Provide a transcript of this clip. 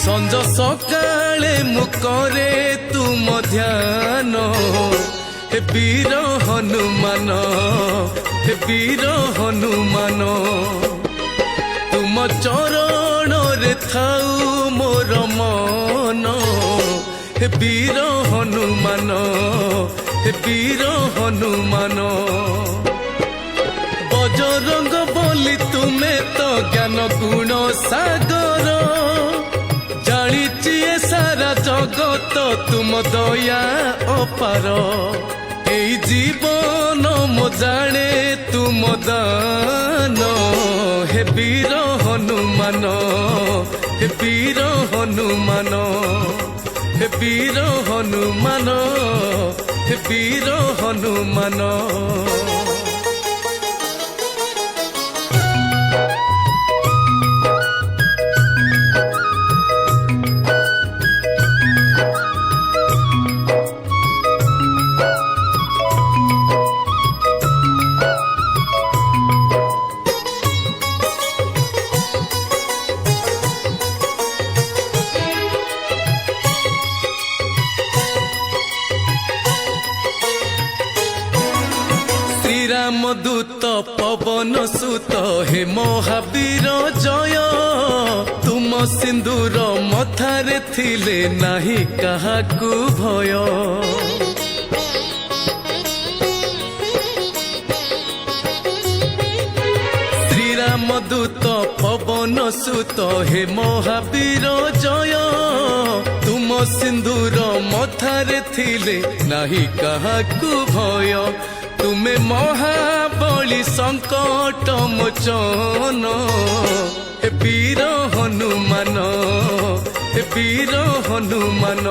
संज सकाळे मुकरे तुम ध्यान हे वीर हनुमान हे वीर हनुमान तुम चरण रे थाउ मोर मन हे वीर हनुमान हे वीर हनुमान बजरंग बोली तुम्हें तो ज्ञान गुण सागर जानिछि सारा जगत तुम दया अपार ए जीवन मो जाने तुम दान हे वीर हनुमान हे वीर हनुमान हे वीर हनुमान हे वीर हनुमान रामदूत पवन सुत हे महावीर जय तुम सिंदूर मथारे थिले नाही काहाकू भय श्री रामदूत पवन सुत हे महावीर जय तुम सिंदूर मथारे थिले नाही काहाकू भय तुम्हें महाबली संकट मोचन हे वीर हनुमान हे वीर हनुमान।